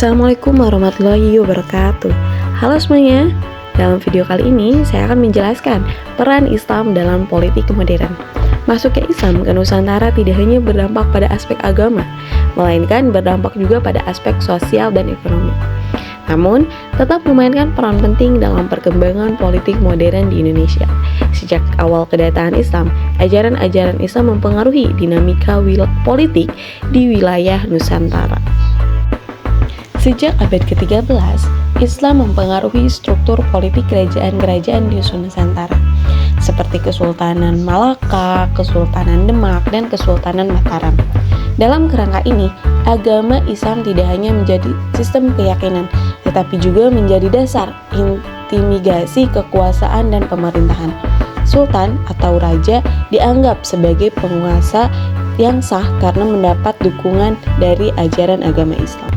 Assalamualaikum warahmatullahi wabarakatuh. Halo semuanya, dalam video kali ini saya akan menjelaskan peran Islam dalam politik modern. Masuknya Islam ke Nusantara tidak hanya berdampak pada aspek agama, melainkan berdampak juga pada aspek sosial dan ekonomi. Namun, tetap memainkan peran penting dalam perkembangan politik modern di Indonesia. Sejak awal kedatangan Islam, ajaran-ajaran Islam mempengaruhi dinamika politik di wilayah Nusantara. Sejak abad ke-13, Islam mempengaruhi struktur politik kerajaan-kerajaan di Nusantara, seperti Kesultanan Malaka, Kesultanan Demak, dan Kesultanan Mataram. Dalam kerangka ini, agama Islam tidak hanya menjadi sistem keyakinan, tetapi juga menjadi dasar intimidasi kekuasaan dan pemerintahan. Sultan atau raja dianggap sebagai penguasa yang sah karena mendapat dukungan dari ajaran agama Islam.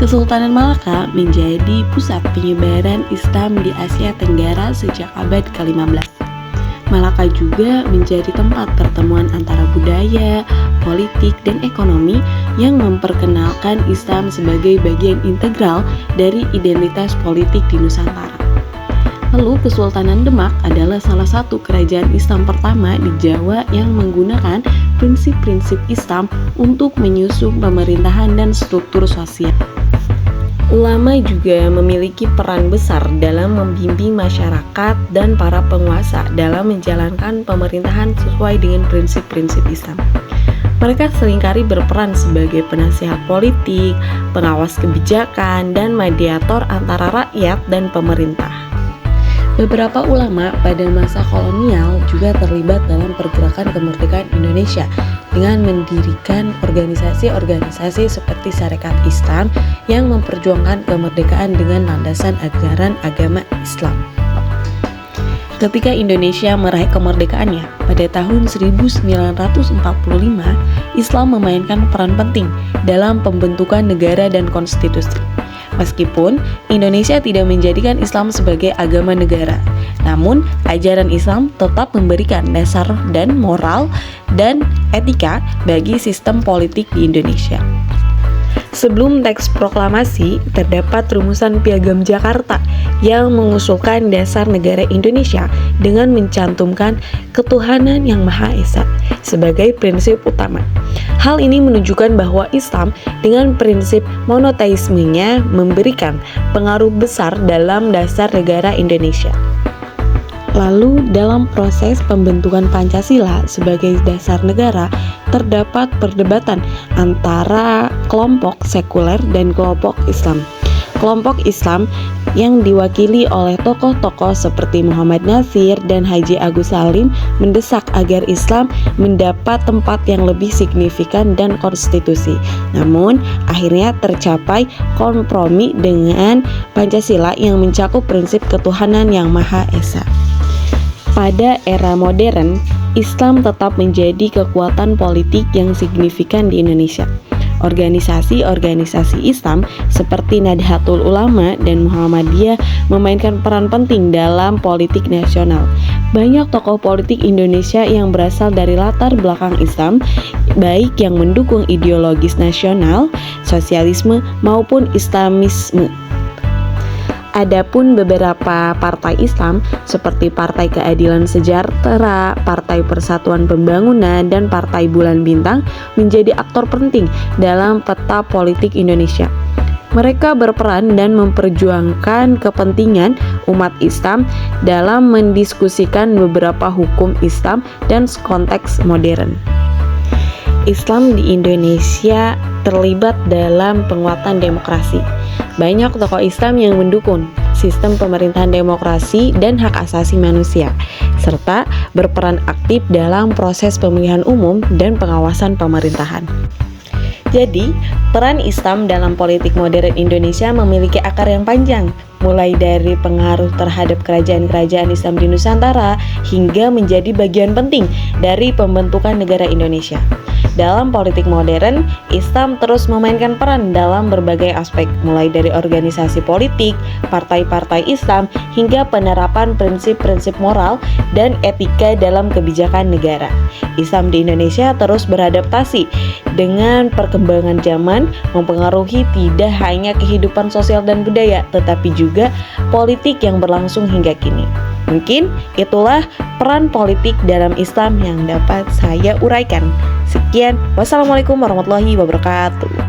Kesultanan Malaka menjadi pusat penyebaran Islam di Asia Tenggara sejak abad ke-15. Malaka juga menjadi tempat pertemuan antara budaya, politik, dan ekonomi yang memperkenalkan Islam sebagai bagian integral dari identitas politik di Nusantara. Lalu Kesultanan Demak adalah salah satu kerajaan Islam pertama di Jawa yang menggunakan prinsip-prinsip Islam untuk menyusun pemerintahan dan struktur sosial. Ulama juga memiliki peran besar dalam membimbing masyarakat dan para penguasa dalam menjalankan pemerintahan sesuai dengan prinsip-prinsip Islam. Mereka seringkali berperan sebagai penasihat politik, pengawas kebijakan, dan mediator antara rakyat dan pemerintah. Beberapa ulama pada masa kolonial juga terlibat dalam pergerakan kemerdekaan Indonesia dengan mendirikan organisasi-organisasi seperti Sarekat Islam yang memperjuangkan kemerdekaan dengan landasan ajaran agama Islam. Ketika Indonesia meraih kemerdekaannya pada tahun 1945, Islam memainkan peran penting dalam pembentukan negara dan konstitusi. Meskipun Indonesia tidak menjadikan Islam sebagai agama negara, namun ajaran Islam tetap memberikan dasar dan moral dan etika bagi sistem politik di Indonesia. Sebelum teks proklamasi, terdapat rumusan Piagam Jakarta yang mengusulkan dasar negara Indonesia dengan mencantumkan ketuhanan yang Maha Esa sebagai prinsip utama. Hal ini menunjukkan bahwa Islam dengan prinsip monoteismenya memberikan pengaruh besar dalam dasar negara Indonesia. Lalu dalam proses pembentukan Pancasila sebagai dasar negara, terdapat perdebatan antara kelompok sekuler dan kelompok Islam. Kelompok Islam yang diwakili oleh tokoh-tokoh seperti Muhammad Nasir dan Haji Agus Salim mendesak agar Islam mendapat tempat yang lebih signifikan dan konstitusi. Namun, akhirnya tercapai kompromi dengan Pancasila yang mencakup prinsip ketuhanan yang Maha Esa. Pada era modern, Islam tetap menjadi kekuatan politik yang signifikan di Indonesia. Organisasi-organisasi Islam seperti Nahdlatul Ulama dan Muhammadiyah memainkan peran penting dalam politik nasional. Banyak tokoh politik Indonesia yang berasal dari latar belakang Islam, baik yang mendukung ideologis nasional, sosialisme maupun Islamisme. Adapun beberapa partai Islam seperti Partai Keadilan Sejahtera, Partai Persatuan Pembangunan, dan Partai Bulan Bintang menjadi aktor penting dalam peta politik Indonesia. Mereka berperan dan memperjuangkan kepentingan umat Islam dalam mendiskusikan beberapa hukum Islam dan konteks modern. Islam di Indonesia terlibat dalam penguatan demokrasi. Banyak tokoh Islam yang mendukung sistem pemerintahan demokrasi dan hak asasi manusia, serta berperan aktif dalam proses pemilihan umum dan pengawasan pemerintahan. Jadi, peran Islam dalam politik modern Indonesia memiliki akar yang panjang. mulai dari pengaruh terhadap kerajaan-kerajaan Islam di Nusantara hingga menjadi bagian penting dari pembentukan negara Indonesia. Dalam politik modern, Islam terus memainkan peran dalam berbagai aspek, mulai dari organisasi politik, partai-partai Islam, hingga penerapan prinsip-prinsip moral dan etika dalam kebijakan negara. Islam di Indonesia terus beradaptasi dengan perkembangan zaman, mempengaruhi tidak hanya kehidupan sosial dan budaya, tetapi juga politik yang berlangsung hingga kini. Mungkin itulah peran politik dalam Islam yang dapat saya uraikan. Sekian, wassalamualaikum warahmatullahi wabarakatuh.